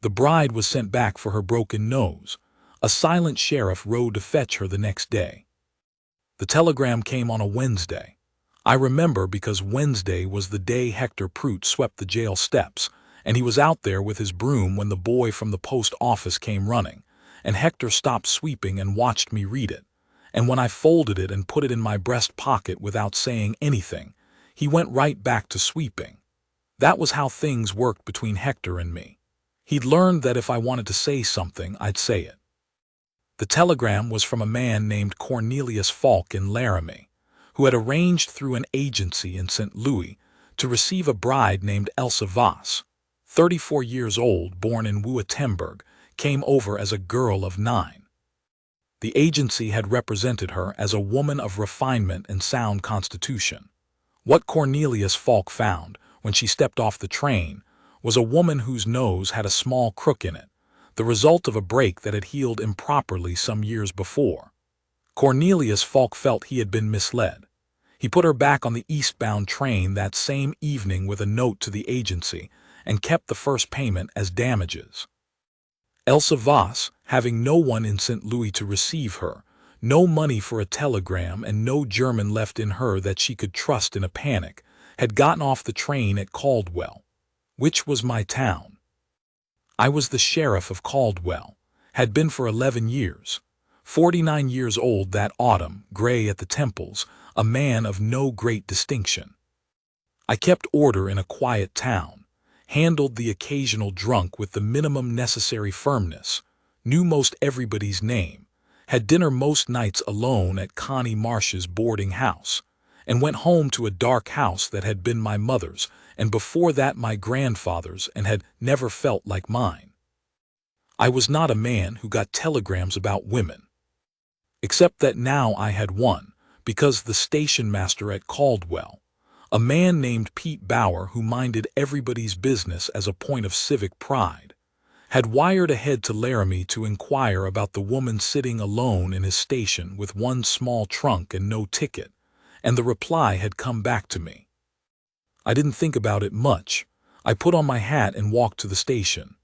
The bride was sent back for her broken nose. A silent sheriff rode to fetch her the next day. The telegram came on a Wednesday. I remember because Wednesday was the day Hector Prout swept the jail steps, and he was out there with his broom when the boy from the post office came running, and Hector stopped sweeping and watched me read it. And when I folded it and put it in my breast pocket without saying anything, he went right back to sweeping. That was how things worked between Hector and me. He'd learned that if I wanted to say something, I'd say it. The telegram was from a man named Cornelius Falk in Laramie, who had arranged through an agency in St. Louis to receive a bride named Elsa Voss, 34 years old, born in Wittenberg, came over as a girl of 9. The agency had represented her as a woman of refinement and sound constitution. What Cornelius Falk found, when she stepped off the train, was a woman whose nose had a small crook in it, the result of a break that had healed improperly some years before. Cornelius Falk felt he had been misled. He put her back on the eastbound train that same evening with a note to the agency and kept the first payment as damages. Elsa Voss, having no one in St. Louis to receive her, no money for a telegram, and no German left in her that she could trust in a panic, had gotten off the train at Caldwell, which was my town. I was the sheriff of Caldwell, had been for 11 years, 49 years old that autumn, gray at the temples, a man of no great distinction. I kept order in a quiet town, handled the occasional drunk with the minimum necessary firmness, knew most everybody's name, had dinner most nights alone at Connie Marsh's boarding house, and went home to a dark house that had been my mother's, and before that my grandfather's, and had never felt like mine. I was not a man who got telegrams about women. Except that now I had one, because the station master at Caldwell, a man named Pete Bauer who minded everybody's business as a point of civic pride, had wired ahead to Laramie to inquire about the woman sitting alone in his station with one small trunk and no ticket, and the reply had come back to me. I didn't think about it much. I put on my hat and walked to the station.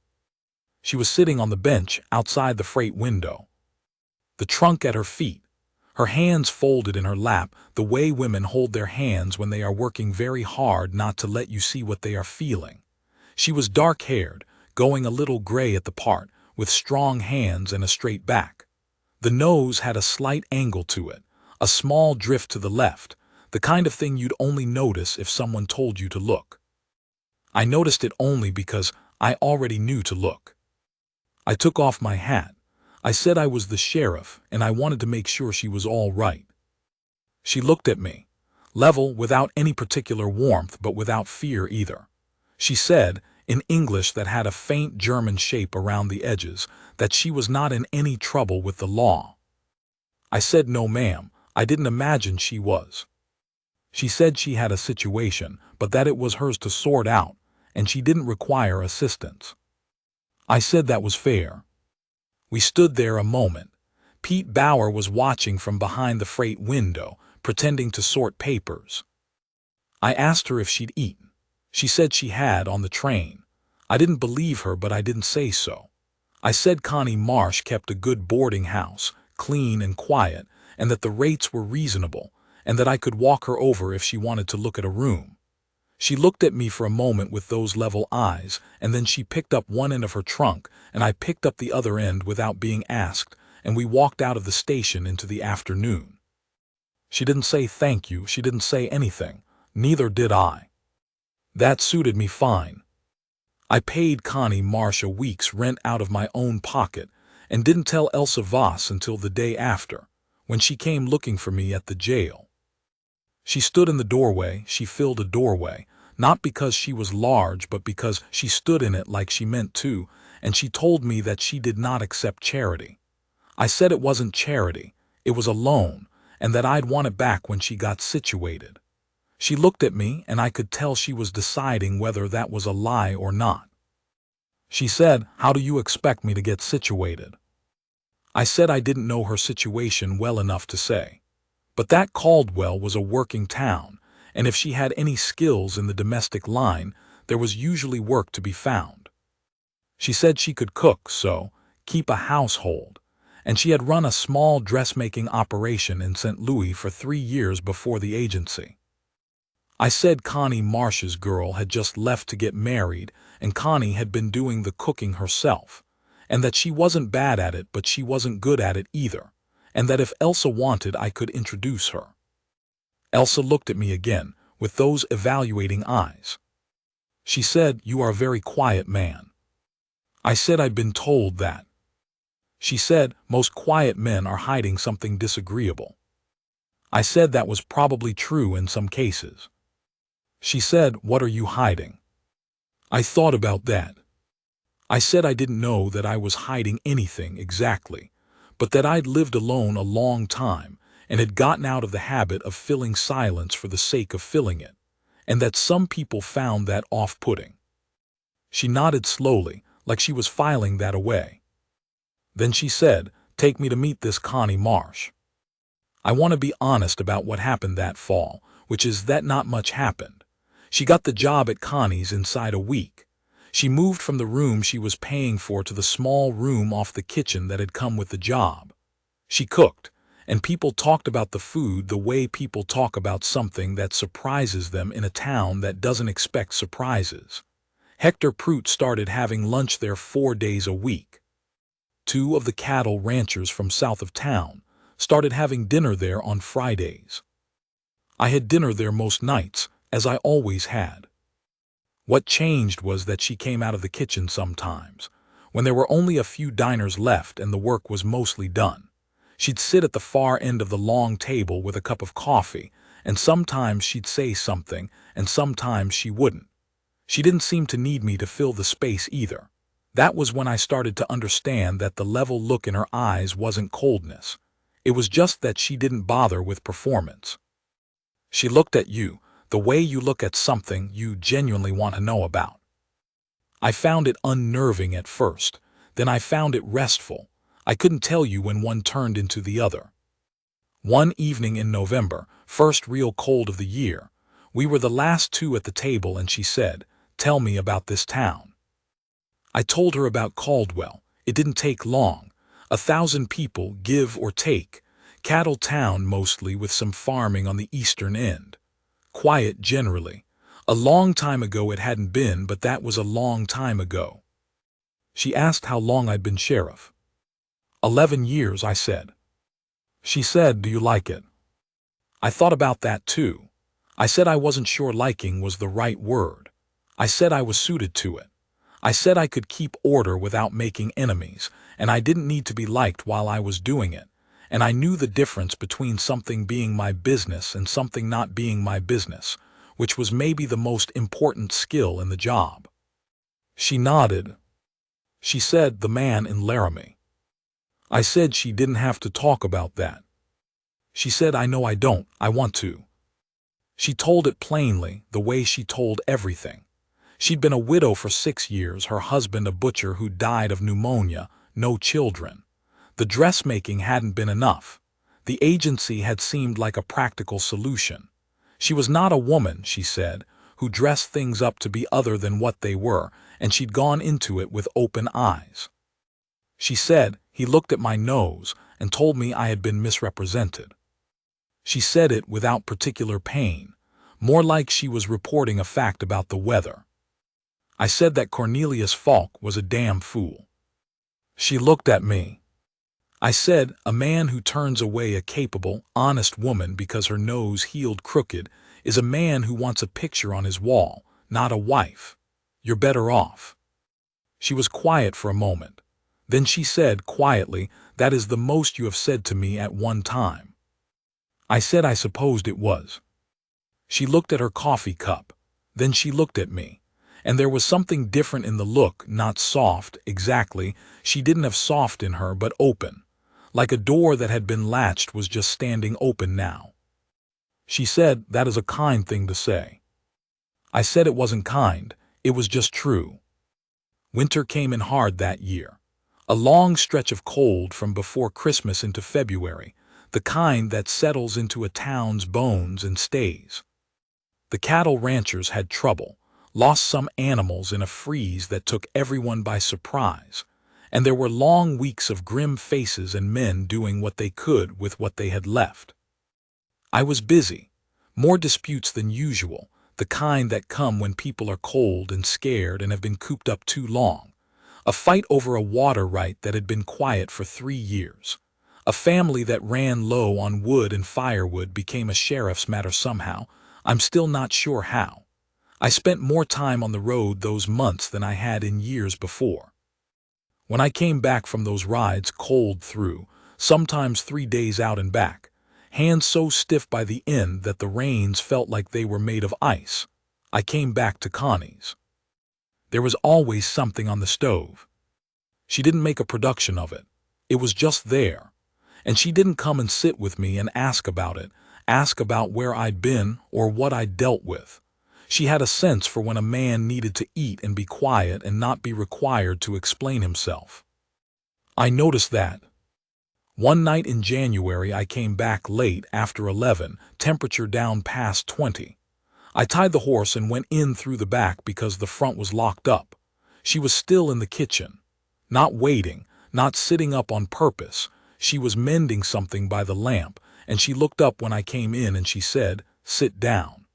She was sitting on the bench outside the freight window, the trunk at her feet, her hands folded in her lap, the way women hold their hands when they are working very hard not to let you see what they are feeling. She was dark-haired, going a little gray at the part, with strong hands and a straight back. The nose had a slight angle to it, a small drift to the left, the kind of thing you'd only notice if someone told you to look. I noticed it only because I already knew to look. I took off my hat. I said I was the sheriff, and I wanted to make sure she was all right. She looked at me, level, without any particular warmth, but without fear either. She said, in English that had a faint German shape around the edges, that she was not in any trouble with the law. I said no, ma'am, I didn't imagine she was. She said she had a situation, but that it was hers to sort out, and she didn't require assistance. I said that was fair. We stood there a moment. Pete Bauer was watching from behind the freight window, pretending to sort papers. I asked her if she'd eaten. She said she had on the train. I didn't believe her, but I didn't say so. I said Connie Marsh kept a good boarding house, clean and quiet, and that the rates were reasonable, and that I could walk her over if she wanted to look at a room. She looked at me for a moment with those level eyes, and then she picked up one end of her trunk, and I picked up the other end without being asked, and we walked out of the station into the afternoon. She didn't say thank you, she didn't say anything, neither did I. That suited me fine. I paid Connie Marsh a week's rent out of my own pocket, and didn't tell Elsa Voss until the day after, when she came looking for me at the jail. She stood in the doorway. She filled a doorway, not because she was large, but because she stood in it like she meant to, and she told me that she did not accept charity. I said it wasn't charity, it was a loan, and that I'd want it back when she got situated. She looked at me, and I could tell she was deciding whether that was a lie or not. She said, "How do you expect me to get situated?" I said I didn't know her situation well enough to say. But that Caldwell was a working town, and if she had any skills in the domestic line, there was usually work to be found. She said she could cook, so keep a household, and she had run a small dressmaking operation in St. Louis for 3 years before the agency. I said Connie Marsh's girl had just left to get married, and Connie had been doing the cooking herself, and that she wasn't bad at it, but she wasn't good at it either, and that if Elsa wanted, I could introduce her. Elsa looked at me again, with those evaluating eyes. She said, "You are a very quiet man." I said I'd been told that. She said, "Most quiet men are hiding something disagreeable." I said that was probably true in some cases. She said, "What are you hiding?" I thought about that. I said I didn't know that I was hiding anything exactly, but that I'd lived alone a long time and had gotten out of the habit of filling silence for the sake of filling it, and that some people found that off-putting. She nodded slowly, like she was filing that away. Then she said, "Take me to meet this Connie Marsh. I want to be honest about what happened that fall, which is that not much happened. She got the job at Connie's inside a week. She moved from the room she was paying for to the small room off the kitchen that had come with the job. She cooked, and people talked about the food the way people talk about something that surprises them in a town that doesn't expect surprises. Hector Prout started having lunch there 4 days a week. 2 of the cattle ranchers from south of town started having dinner there on Fridays. I had dinner there most nights, as I always had. What changed was that she came out of the kitchen sometimes, when there were only a few diners left and the work was mostly done. She'd sit at the far end of the long table with a cup of coffee, and sometimes she'd say something, and sometimes she wouldn't. She didn't seem to need me to fill the space either. That was when I started to understand that the level look in her eyes wasn't coldness. It was just that she didn't bother with performance. She looked at you, the way you look at something you genuinely want to know about. I found it unnerving at first, then I found it restful. I couldn't tell you when one turned into the other. One evening in November, first real cold of the year, we were the last 2 at the table and she said, "Tell me about this town." I told her about Caldwell. It didn't take long. 1,000 people, give or take. Cattle town mostly, with some farming on the eastern end. Quiet generally. A long time ago it hadn't been, but that was a long time ago. She asked how long I'd been sheriff. 11 years, I said. She said, "Do you like it?" I thought about that too. I said I wasn't sure liking was the right word. I said I was suited to it. I said I could keep order without making enemies, and I didn't need to be liked while I was doing it, and I knew the difference between something being my business and something not being my business, which was maybe the most important skill in the job. She nodded. She said, "The man in Laramie." I said she didn't have to talk about that. She said, "I know I don't, I want to." She told it plainly, the way she told everything. She'd been a widow for 6 years, her husband a butcher who died of pneumonia, no children. The dressmaking hadn't been enough. The agency had seemed like a practical solution. She was not a woman, she said, who dressed things up to be other than what they were, and she'd gone into it with open eyes. She said, "He looked at my nose and told me I had been misrepresented." She said it without particular pain, more like she was reporting a fact about the weather. I said that Cornelius Falk was a damn fool. She looked at me. I said, "A man who turns away a capable, honest woman because her nose healed crooked is a man who wants a picture on his wall, not a wife. You're better off." She was quiet for a moment. Then she said quietly, "That is the most you have said to me at one time." I said I supposed it was. She looked at her coffee cup. Then she looked at me. And there was something different in the look, not soft, exactly. She didn't have soft in her, but open. Like a door that had been latched was just standing open now. She said, "That is a kind thing to say." I said it wasn't kind, it was just true. Winter came in hard that year. A long stretch of cold from before Christmas into February, the kind that settles into a town's bones and stays. The cattle ranchers had trouble. lost some animals in a freeze that took everyone by surprise, and there were long weeks of grim faces and men doing what they could with what they had left. I was busy. More disputes than usual, the kind that come when people are cold and scared and have been cooped up too long. A fight over a water right that had been quiet for 3 years. A family that ran low on wood and firewood became a sheriff's matter somehow. I'm still not sure how. I spent more time on the road those months than I had in years before. When I came back from those rides cold through, sometimes 3 days out and back, hands so stiff by the end that the reins felt like they were made of ice, I came back to Connie's. There was always something on the stove. She didn't make a production of it. It was just there. And she didn't come and sit with me and ask about it, ask about where I'd been or what I'd dealt with. She had a sense for when a man needed to eat and be quiet and not be required to explain himself. I noticed that. One night in January I came back late after 11, temperature down past 20. I tied the horse and went in through the back because the front was locked up. She was still in the kitchen. Not waiting, not sitting up on purpose. She was mending something by the lamp, and she looked up when I came in and she said, "Sit down."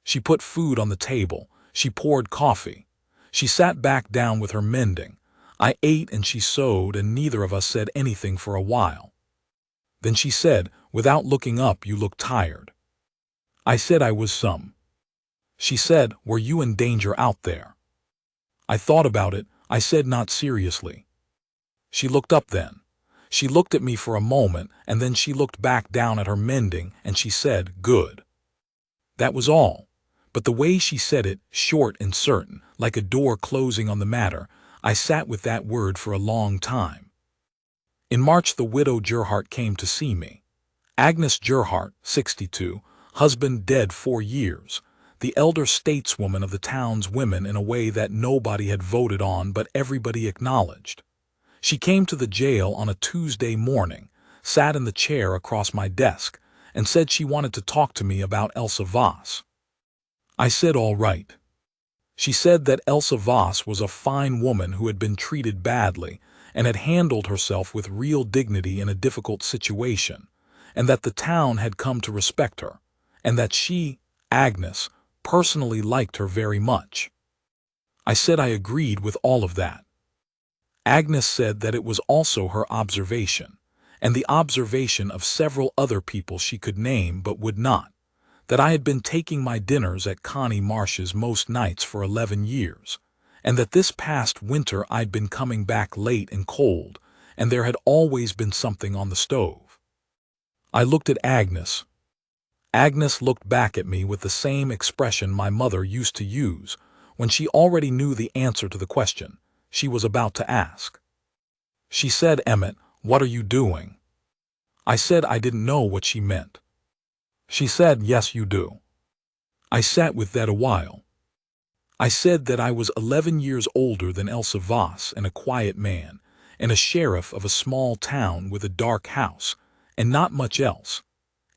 She put food on the table. She poured coffee. She sat back down with her mending. I ate and she sewed, and neither of us said anything for a while. Then she said, without looking up, "You look tired." I said I was some. She said, "Were you in danger out there?" I thought about it. I said, "Not seriously." She looked up then. She looked at me for a moment, and then she looked back down at her mending, and she said, "Good." That was all. But the way she said it, short and certain, like a door closing on the matter, I sat with that word for a long time. In March the widow Gerhardt came to see me. Agnes Gerhardt, 62, husband dead 4 years, the elder stateswoman of the town's women in a way that nobody had voted on but everybody acknowledged. She came to the jail on a Tuesday morning, sat in the chair across my desk, and said she wanted to talk to me about Elsa Voss. I said all right. She said that Elsa Voss was a fine woman who had been treated badly and had handled herself with real dignity in a difficult situation, and that the town had come to respect her, and that she, Agnes, personally liked her very much. I said I agreed with all of that. Agnes said that it was also her observation, and the observation of several other people she could name but would not, that I had been taking my dinners at Connie Marsh's most nights for 11 years, and that this past winter I'd been coming back late and cold, and there had always been something on the stove. I looked at Agnes. Agnes looked back at me with the same expression my mother used to use when she already knew the answer to the question she was about to ask. She said, "Emmett, what are you doing?" I said I didn't know what she meant. She said, "Yes, you do." I sat with that a while. I said that I was 11 years older than Elsa Voss and a quiet man, and a sheriff of a small town with a dark house, and not much else,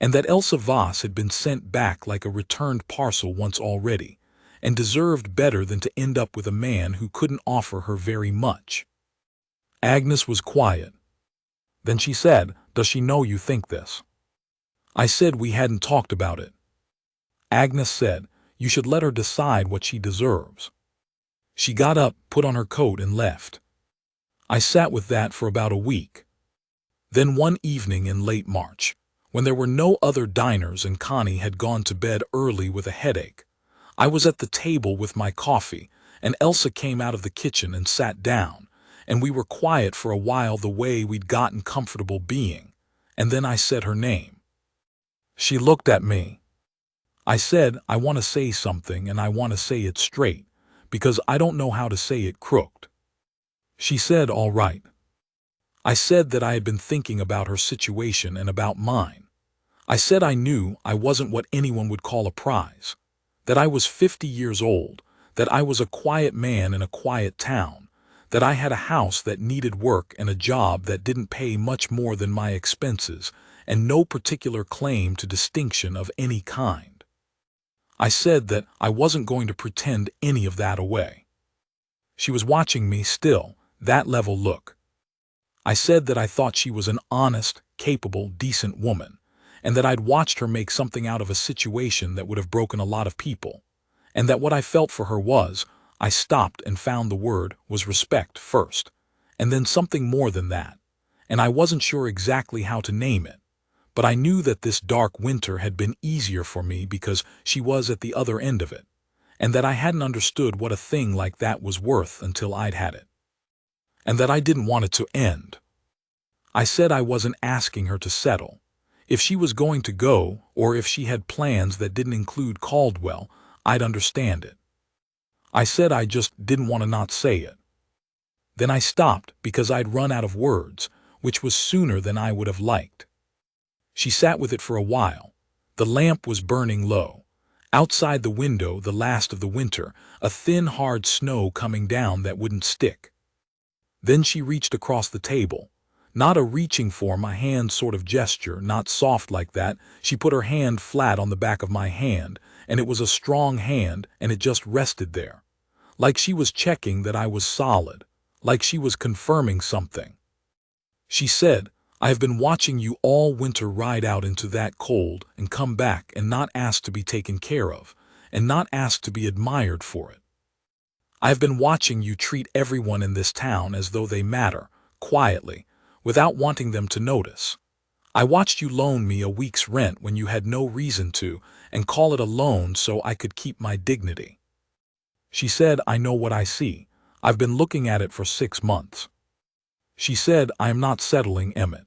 and that Elsa Voss had been sent back like a returned parcel once already, and deserved better than to end up with a man who couldn't offer her very much. Agnes was quiet. Then she said, "Does she know you think this?" I said we hadn't talked about it. Agnes said, "You should let her decide what she deserves." She got up, put on her coat, and left. I sat with that for about a week. Then one evening in late March, when there were no other diners and Connie had gone to bed early with a headache, I was at the table with my coffee, and Elsa came out of the kitchen and sat down, and we were quiet for a while the way we'd gotten comfortable being, and then I said her name. She looked at me. I said, "I want to say something, and I want to say it straight, because I don't know how to say it crooked." She said, "All right." I said that I had been thinking about her situation and about mine. I said I knew I wasn't what anyone would call a prize, that I was 50 years old, that I was a quiet man in a quiet town, that I had a house that needed work and a job that didn't pay much more than my expenses, and no particular claim to distinction of any kind. I said that I wasn't going to pretend any of that away. She was watching me still, that level look. I said that I thought she was an honest, capable, decent woman, and that I'd watched her make something out of a situation that would have broken a lot of people, and that what I felt for her was, I stopped and found the word was respect first, and then something more than that, and I wasn't sure exactly how to name it, but I knew that this dark winter had been easier for me because she was at the other end of it, and that I hadn't understood what a thing like that was worth until I'd had it, and that I didn't want it to end. I said I wasn't asking her to settle. If she was going to go, or if she had plans that didn't include Caldwell, I'd understand it. I said I just didn't want to not say it. Then I stopped because I'd run out of words, which was sooner than I would have liked. She sat with it for a while. The lamp was burning low. Outside the window, the last of the winter, a thin, hard snow coming down that wouldn't stick. Then she reached across the table. Not a reaching for my hand sort of gesture, not soft like that. She put her hand flat on the back of my hand, and it was a strong hand, and it just rested there. Like she was checking that I was solid, like she was confirming something. She said, I have been watching you all winter ride out into that cold and come back and not ask to be taken care of, and not ask to be admired for it. I have been watching you treat everyone in this town as though they matter, quietly, without wanting them to notice. I watched you loan me a week's rent when you had no reason to, and call it a loan so I could keep my dignity. She said, I know what I see. I've been looking at it for 6 months. She said, I am not settling, Emmett.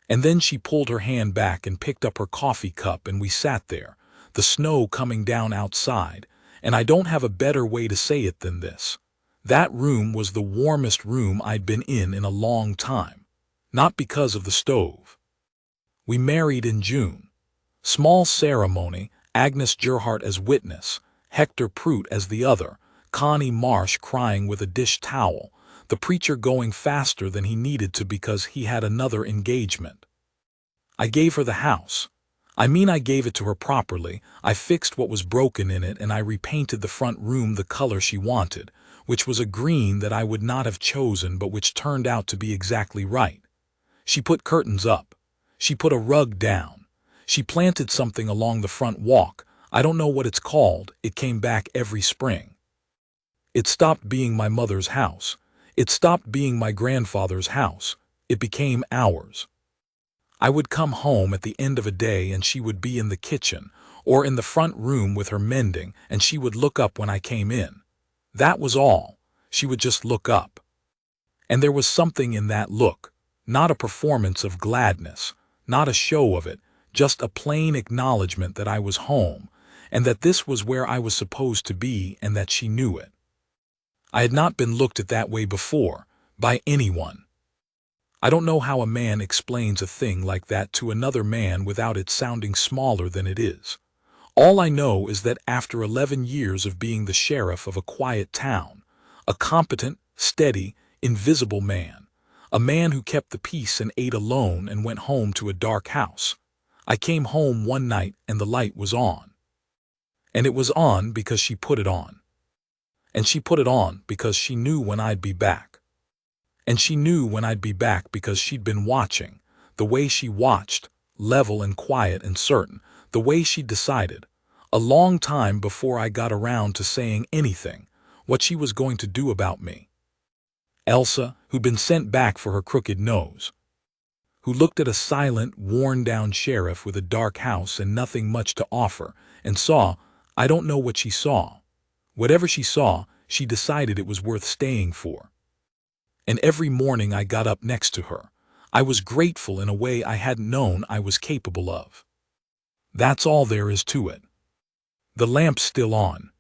And then she pulled her hand back and picked up her coffee cup, and we sat there, the snow coming down outside, and I don't have a better way to say it than this. That room was the warmest room I'd been in a long time, not because of the stove. We married in June. Small ceremony, Agnes Gerhardt as witness, Hector Prout as the other, Connie Marsh crying with a dish towel, the preacher going faster than he needed to because he had another engagement. I gave her the house. I gave it to her properly. I fixed what was broken in it, and I repainted the front room the color she wanted, which was a green that I would not have chosen but which turned out to be exactly right. She put curtains up. She put a rug down. She planted something along the front walk. I don't know what it's called. It came back every spring. It stopped being my mother's house. It stopped being my grandfather's house. It became ours. I would come home at the end of a day and she would be in the kitchen or in the front room with her mending, and she would look up when I came in. That was all. She would just look up. And there was something in that look, not a performance of gladness, not a show of it, just a plain acknowledgement that I was home, and that this was where I was supposed to be, and that she knew it. I had not been looked at that way before, by anyone. I don't know how a man explains a thing like that to another man without it sounding smaller than it is. All I know is that after 11 years of being the sheriff of a quiet town, a competent, steady, invisible man, a man who kept the peace and ate alone and went home to a dark house, I came home one night and the light was on. And it was on because she put it on. And she put it on because she knew when I'd be back. And she knew when I'd be back because she'd been watching, the way she watched, level and quiet and certain, the way she decided, a long time before I got around to saying anything, what she was going to do about me. Elsa, who'd been sent back for her crooked nose, who looked at a silent, worn-down sheriff with a dark house and nothing much to offer, and saw, I don't know what she saw. Whatever she saw, she decided it was worth staying for. And every morning I got up next to her. I was grateful in a way I hadn't known I was capable of. That's all there is to it. The lamp's still on.